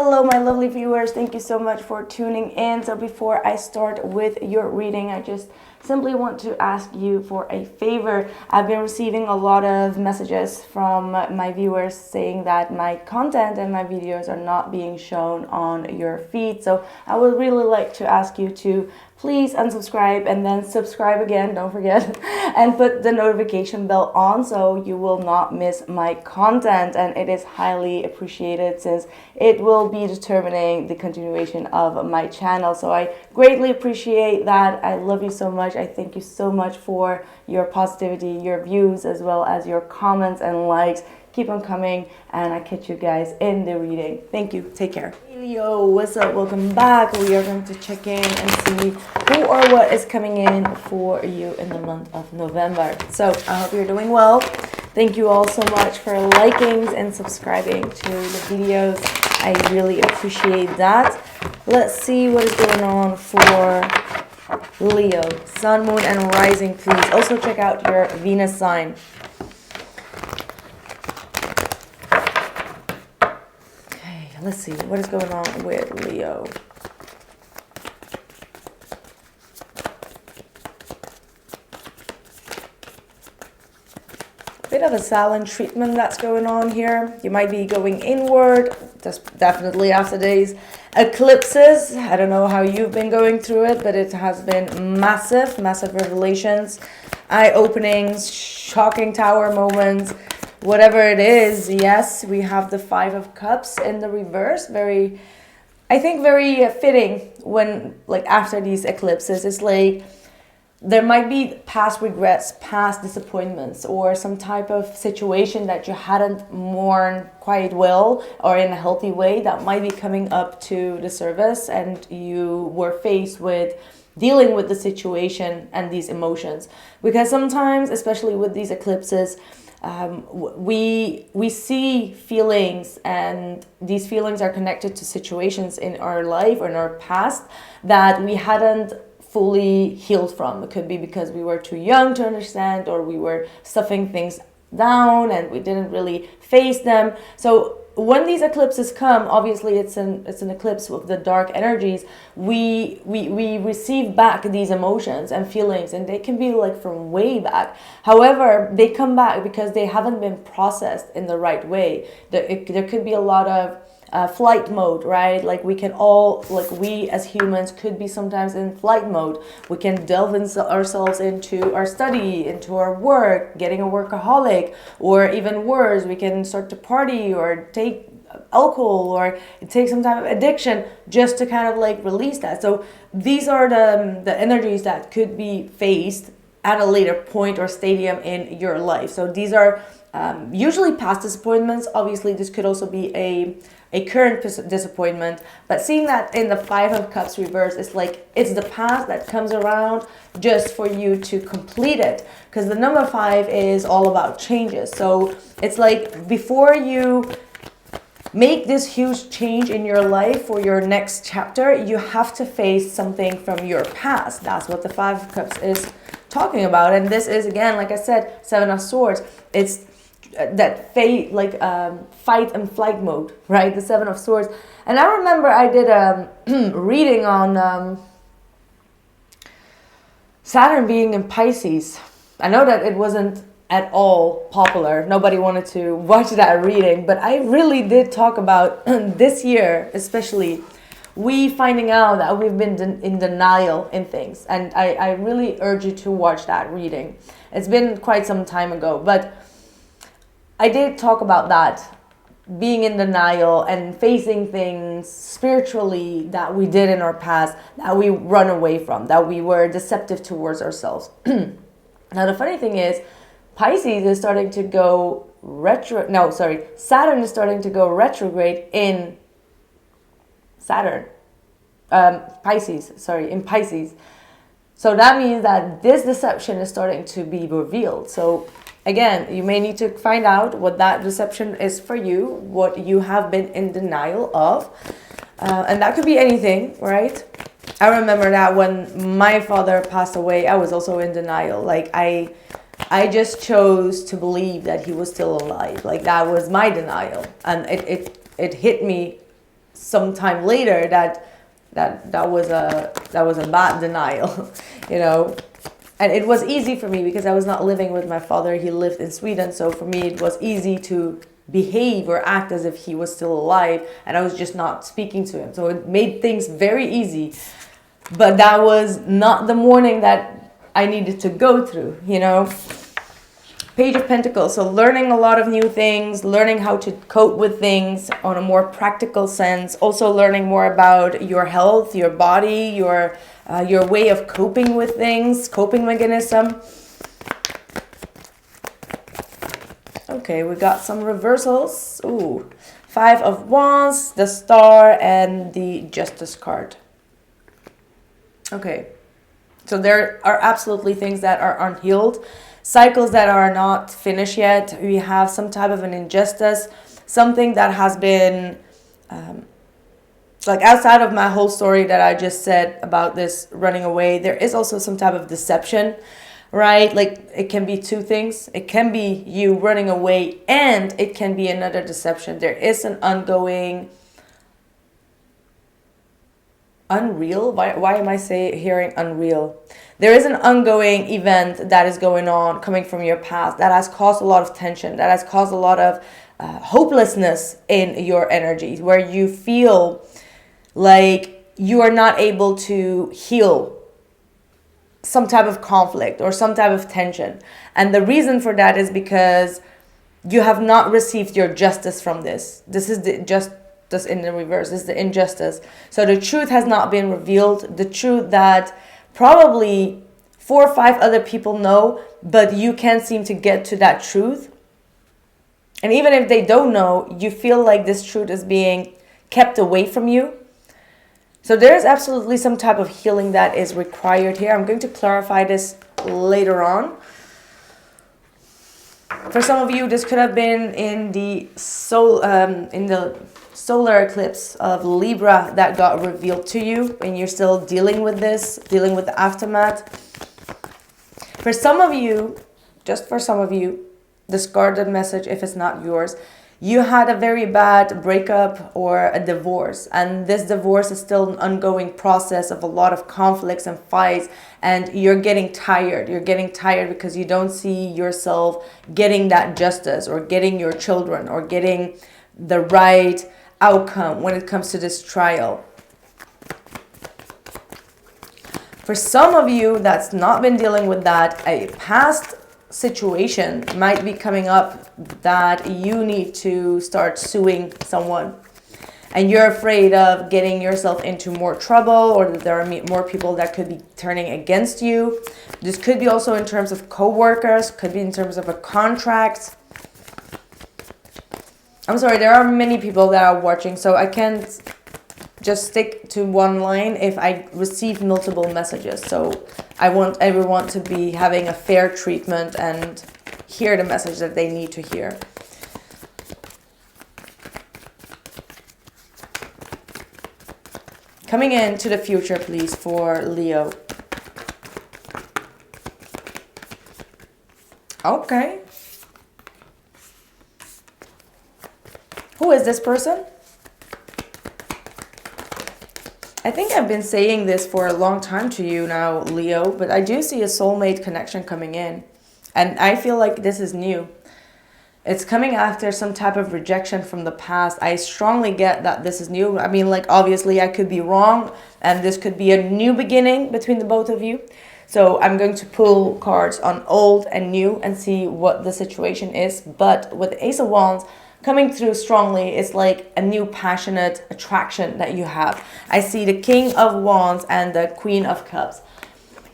Hello, my lovely viewers. Thank you so much for tuning in. So before I start with your reading, I just simply want to ask you for a favor. I've been receiving a lot of messages from my viewers saying that my content and my videos are not being shown on your feed. So I would really like to ask you to please unsubscribe and then subscribe again, don't forget, and put the notification bell on so you will not miss my content. And it is highly appreciated since it will be determining the continuation of my channel. So I greatly appreciate that. I love you so much. I thank you so much for your positivity, your views, as well as your comments and likes. Keep on coming, and I catch you guys in the reading. Thank you. Take care. Leo, what's up? Welcome back. We are going to check in and see who or what is coming in for you in the month of November. So I hope you're doing well. Thank you all so much for liking and subscribing to the videos. I really appreciate that. Let's see what is going on for Leo. Sun, moon, and rising, please. Also check out your Venus sign. Let's see what is going on with Leo. Bit of a silent treatment that's going on here. You might be going inward, just definitely after days eclipses. I don't know how you've been going through it, but it has been massive revelations, eye openings, shocking tower moments. Whatever it is, yes, we have the Five of Cups in the reverse. Very fitting when, like, after these eclipses. It's like there might be past regrets, past disappointments, or some type of situation that you hadn't mourned quite well or in a healthy way that might be coming up to the surface, and you were faced with dealing with the situation and these emotions. Because sometimes, especially with these eclipses, we see feelings, and these feelings are connected to situations in our life or in our past that we hadn't fully healed from. It could be because we were too young to understand, or we were stuffing things down and we didn't really face them. So when these eclipses come, obviously it's an eclipse with the dark energies. We receive back these emotions and feelings, and they can be like from way back. However, they come back because they haven't been processed in the right way. There could be a lot of flight mode, right? Like we as humans could be sometimes in flight mode. We can delve ourselves into our study, into our work, getting a workaholic, or even worse, we can start to party or take alcohol or take some type of addiction just to kind of like release that. So these are the energies that could be faced at a later point or stadium in your life. So these are usually past disappointments. Obviously, this could also be a current disappointment, but seeing that in the Five of Cups reverse, it's like it's the past that comes around just for you to complete it, because the number 5 is all about changes. So it's like before you make this huge change in your life for your next chapter, you have to face something from your past. That's what the Five of Cups is talking about. And this is, again, like I said, Seven of Swords. It's that fight and flight mode, right? The Seven of Swords. And I remember I did a reading on Saturn being in Pisces. I know that it wasn't at all popular. Nobody wanted to watch that reading, but I really did talk about this year, especially, we finding out that we've been in denial in things. And I really urge you to watch that reading. It's been quite some time ago, but I did talk about that, being in denial and facing things spiritually that we did in our past, that we run away from, that we were deceptive towards ourselves. Now, the funny thing is, Pisces is starting to go Saturn is starting to go retrograde in in Pisces. So that means that this deception is starting to be revealed. So again, you may need to find out what that deception is for you, what you have been in denial of. And that could be anything, right? I remember that when my father passed away, I was also in denial. Like I just chose to believe that he was still alive. Like that was my denial. And it hit me sometime later that was a bad denial, you know. And it was easy for me because I was not living with my father. He lived in Sweden. So for me, it was easy to behave or act as if he was still alive and I was just not speaking to him. So it made things very easy. But that was not the morning that I needed to go through, you know. Page of Pentacles. So learning a lot of new things, learning how to cope with things on a more practical sense. Also learning more about your health, your body, your way of coping with things, coping mechanism. Okay, we got some reversals. Ooh, 5 of Wands, the Star, and the Justice card. Okay, so there are absolutely things that are unhealed, cycles that are not finished yet. We have some type of an injustice, something that has been like outside of my whole story that I just said about this running away. There is also some type of deception, right? Like it can be two things. It can be you running away and it can be another deception. There is an ongoing unreal. Why am I hearing unreal? There is an ongoing event that is going on coming from your past that has caused a lot of tension, that has caused a lot of hopelessness in your energies, where you feel like you are not able to heal some type of conflict or some type of tension. And the reason for that is because you have not received your justice from this. This is the justice in the reverse. This is the injustice. So the truth has not been revealed. The truth that probably 4 or 5 other people know, but you can't seem to get to that truth. And even if they don't know, you feel like this truth is being kept away from you. So there is absolutely some type of healing that is required here. I'm going to clarify this later on. For some of you, this could have been in the solar eclipse of Libra that got revealed to you, and you're still dealing with this, dealing with the aftermath. For some of you, just for some of you, discard the message if it's not yours. You had a very bad breakup or a divorce, and this divorce is still an ongoing process of a lot of conflicts and fights, and you're getting tired. You're getting tired because you don't see yourself getting that justice or getting your children or getting the right outcome when it comes to this trial. For some of you that's not been dealing with that, a past situation might be coming up that you need to start suing someone, and you're afraid of getting yourself into more trouble, or that there are more people that could be turning against you. This could be also in terms of co-workers, could be in terms of a contract. I'm sorry, there are many people that are watching, so I can't just stick to one line if I receive multiple messages. So I want everyone to be having a fair treatment and hear the message that they need to hear. Coming into the future, please, for Leo. Okay. Who is this person? I think I've been saying this for a long time to you now, Leo, but I do see a soulmate connection coming in. And I feel like this is new. It's coming after some type of rejection from the past. I strongly get that this is new. I mean, like, obviously I could be wrong, and this could be a new beginning between the both of you. So I'm going to pull cards on old and new and see what the situation is. But with the Ace of Wands coming through strongly, it's like a new passionate attraction that you have. I see the King of Wands and the Queen of Cups.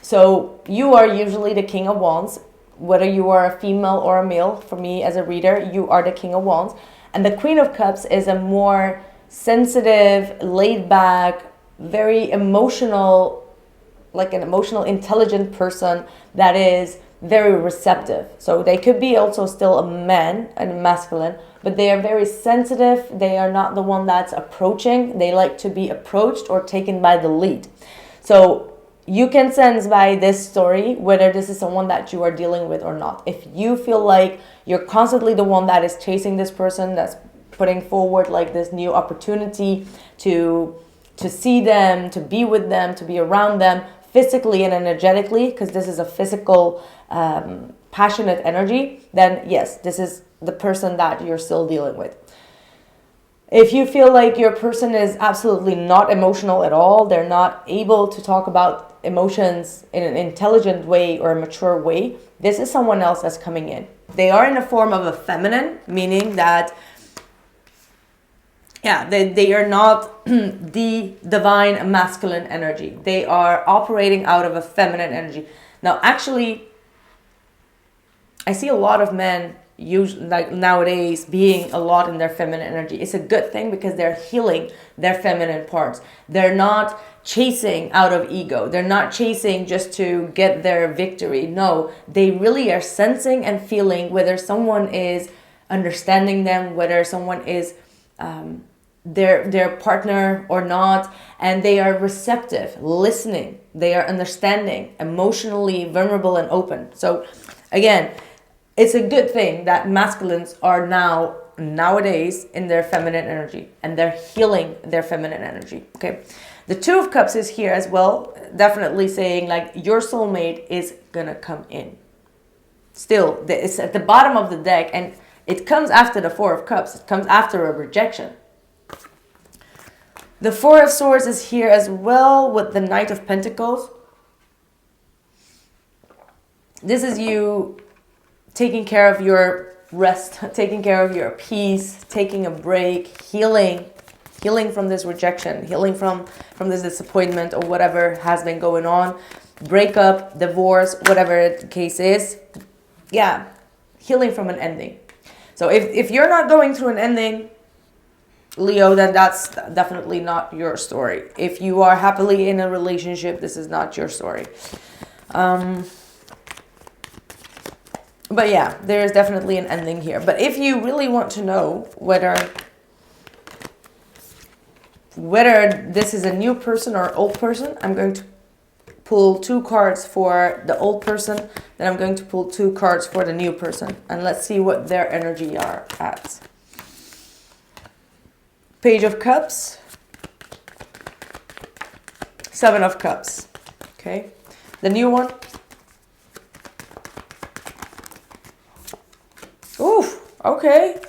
So you are usually the King of Wands, whether you are a female or a male. For me as a reader, you are the King of Wands. And the Queen of Cups is a more sensitive, laid back, very emotional, like an emotional, intelligent person that is very receptive. So they could be also still a man and masculine, but they are very sensitive. They are not the one that's approaching. They like to be approached or taken by the lead. So you can sense by this story whether this is someone that you are dealing with or not. If you feel like you're constantly the one that is chasing this person, that's putting forward like this new opportunity to see them, to be with them, to be around them physically and energetically, because this is a physical, passionate energy, then yes, this is the person that you're still dealing with. If you feel like your person is absolutely not emotional at all, they're not able to talk about emotions in an intelligent way or a mature way, this is someone else that's coming in. They are in the form of a feminine, meaning that, yeah, they are not the divine masculine energy. They are operating out of a feminine energy. Now, actually, I see a lot of men usually, like nowadays, being a lot in their feminine energy. It's a good thing because they're healing their feminine parts. They're not chasing out of ego. They're not chasing just to get their victory. No, they really are sensing and feeling whether someone is understanding them, whether someone is their partner or not, and they are receptive, listening. They are understanding, emotionally vulnerable and open. So again, it's a good thing that masculines are nowadays in their feminine energy, and they're healing their feminine energy. Okay, the Two of Cups is here as well, definitely saying like your soulmate is gonna come in. Still, it's at the bottom of the deck, and it comes after the Four of Cups. It comes after a rejection. The Four of Swords is here as well with the Knight of Pentacles. This is you taking care of your rest, taking care of your peace, taking a break, healing from this rejection, healing from this disappointment or whatever has been going on, breakup, divorce, whatever the case is. Yeah, healing from an ending. So if you're not going through an ending, Leo, then that's definitely not your story. If you are happily in a relationship, this is not your story. But yeah, there is definitely an ending here. But if you really want to know whether this is a new person or old person, I'm going to pull 2 cards for the old person. Then I'm going to pull 2 cards for the new person. And let's see what their energy are at. Page of Cups. 7 of Cups. Okay. The new one. Oof, okay.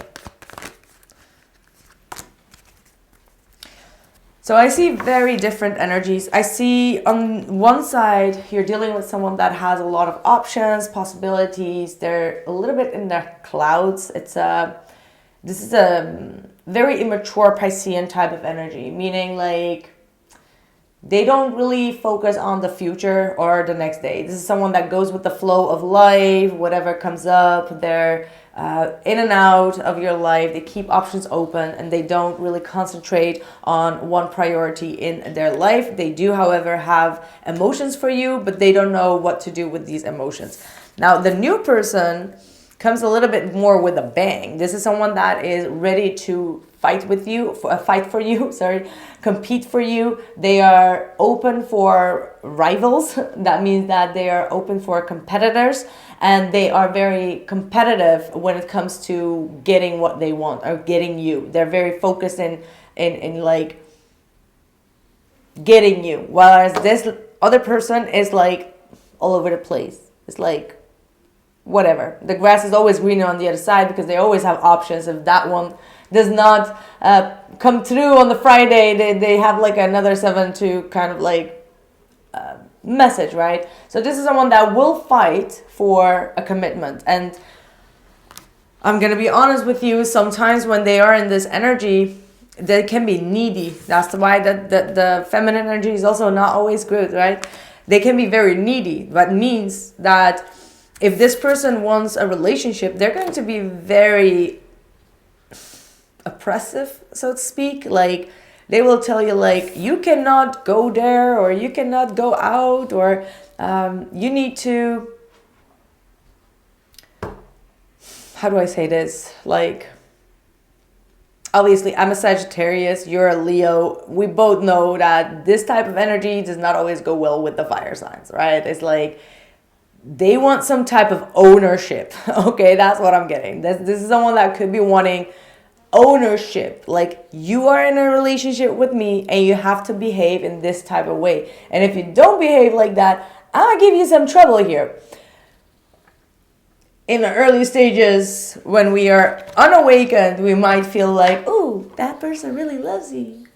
So I see very different energies. I see on one side, you're dealing with someone that has a lot of options, possibilities. They're a little bit in the clouds. This is a very immature Piscean type of energy, meaning like they don't really focus on the future or the next day. This is someone that goes with the flow of life, whatever comes up. They're in and out of your life. They keep options open and they don't really concentrate on one priority in their life. They do, however, have emotions for you, but they don't know what to do with these emotions. Now, the new person comes a little bit more with a bang. This is someone that is ready to fight for you, compete for you. They are open for rivals. That means that they are open for competitors, and they are very competitive when it comes to getting what they want or getting you. They're very focused in like getting you, whereas this other person is like all over the place. It's like whatever. The grass is always greener on the other side because they always have options. If that one does not come through on the Friday, they have like another 7 to kind of like message, right? So this is someone that will fight for a commitment. And I'm going to be honest with you, sometimes when they are in this energy, they can be needy. That's why the feminine energy is also not always good, right? They can be very needy. That means that if this person wants a relationship, they're going to be very oppressive, so to speak. Like they will tell you like, you cannot go there, or you cannot go out, or you need to, how do I say this? Like, obviously I'm a Sagittarius, you're a Leo. We both know that this type of energy does not always go well with the fire signs, right? It's like, they want some type of ownership. Okay, that's what I'm getting. This is someone that could be wanting ownership. Like, you are in a relationship with me and you have to behave in this type of way. And if you don't behave like that, I'm gonna give you some trouble here. In the early stages, when we are unawakened, we might feel like, oh, that person really loves you.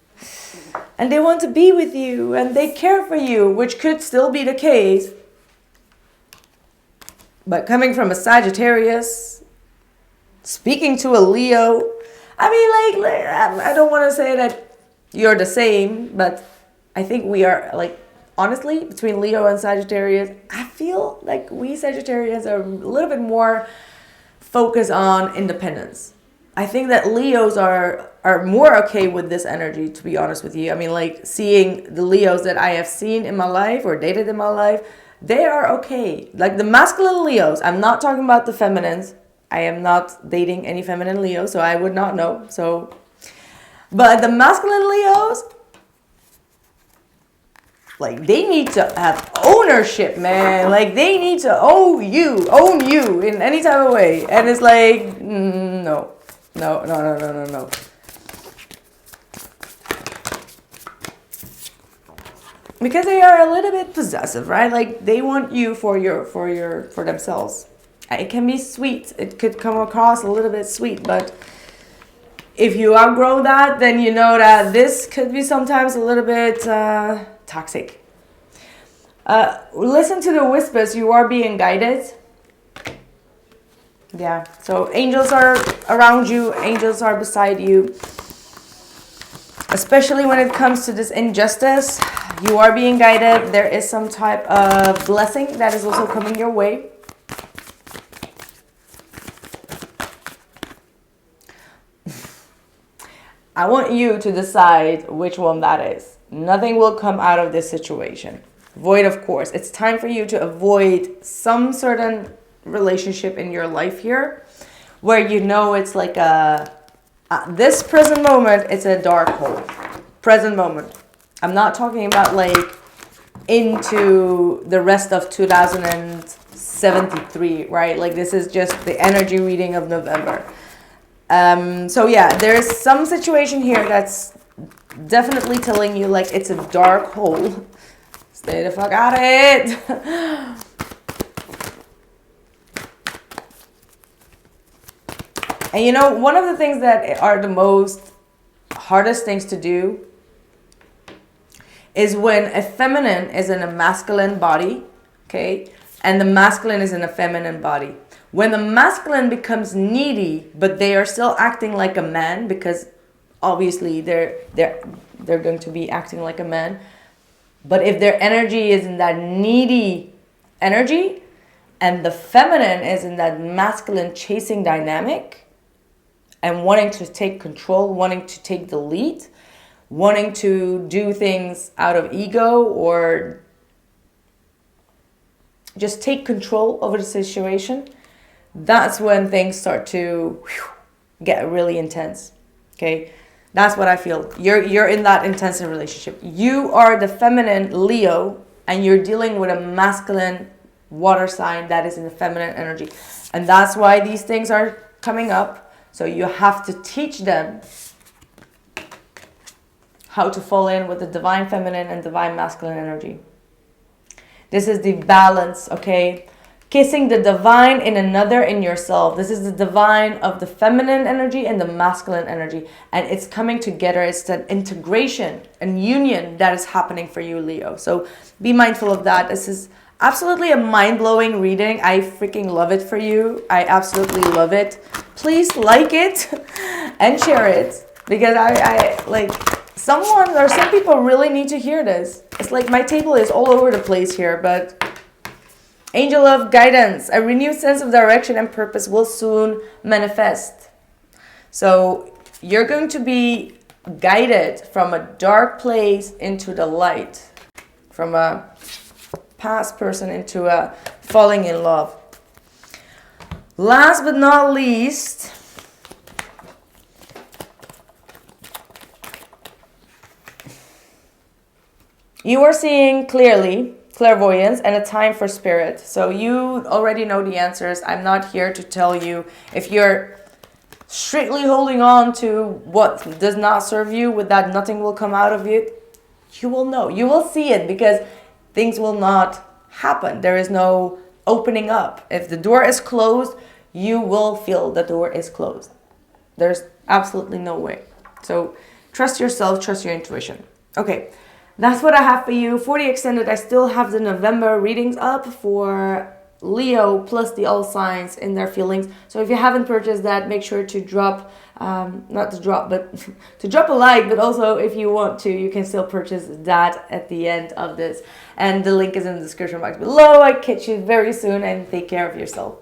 And they want to be with you and they care for you, which could still be the case. But coming from a Sagittarius, speaking to a Leo, I mean, like I don't want to say that you're the same, but I think we are, like, honestly, between Leo and Sagittarius, I feel like we Sagittarians are a little bit more focused on independence. I think that Leos are more okay with this energy, to be honest with you. I mean, like, seeing the Leos that I have seen in my life or dated in my life, they are okay. Like the masculine Leos, I'm not talking about the feminines. I am not dating any feminine Leos, so I would not know. So, but the masculine Leos, like, they need to have ownership, man. Like, they need to own you in any type of way. And it's like, no. Because they are a little bit possessive, right? Like, they want you for themselves. It can be sweet. It could come across a little bit sweet, but if you outgrow that, then you know that this could be sometimes a little bit toxic. Listen to the whispers. You are being guided. Yeah, so angels are around you. Angels are beside you. Especially when it comes to this injustice, you are being guided. There is some type of blessing that is also coming your way. I want you to decide which one that is. Nothing will come out of this situation. Avoid, of course. It's time for you to avoid some certain relationship in your life here where you know it's like this present moment, it's a dark hole. Present moment. I'm not talking about like into the rest of 2073, right? Like, this is just the energy reading of November. So yeah, there's some situation here that's definitely telling you like it's a dark hole. Stay the fuck out of it. And you know, one of the things that are the most hardest things to do is when a feminine is in a masculine body, okay, and the masculine is in a feminine body. When the masculine becomes needy, but they are still acting like a man, because obviously they're going to be acting like a man. But if their energy is in that needy energy, and the feminine is in that masculine chasing dynamic, and wanting to take control, wanting to take the lead, wanting to do things out of ego or just take control over the situation, that's when things start to get really intense. Okay, that's what I feel. You're in that intense relationship. You are the feminine Leo, and you're dealing with a masculine water sign that is in the feminine energy, and that's why these things are coming up. So you have to teach them how to fall in with the divine feminine and divine masculine energy. This is the balance, okay? Kissing the divine in another, in yourself. This is the divine of the feminine energy and the masculine energy. And it's coming together. It's that integration and union that is happening for you, Leo. So be mindful of that. This is absolutely a mind-blowing reading. I freaking love it for you. I absolutely love it. Please like it and share it, because I like, someone or some people really need to hear this. It's like my table is all over the place here, but angel of guidance, a renewed sense of direction and purpose will soon manifest. So you're going to be guided from a dark place into the light, from a past person into a falling in love. Last but not least, you are seeing clearly, clairvoyance, and a time for spirit. So you already know the answers. I'm not here to tell you if you're strictly holding on to what does not serve you, with that nothing will come out of it, you will know. You will see it, because things will not happen. There is no opening up. If the door is closed, you will feel the door is closed. There's absolutely no way. So trust yourself, trust your intuition. Okay, that's what I have for you. For the extended, I still have the November readings up for Leo plus the all signs in their feelings. So if you haven't purchased that, make sure to drop, not to drop, but to drop a like. But also, if you want to, you can still purchase that at the end of this. And the link is in the description box below. I catch you very soon, and take care of yourself.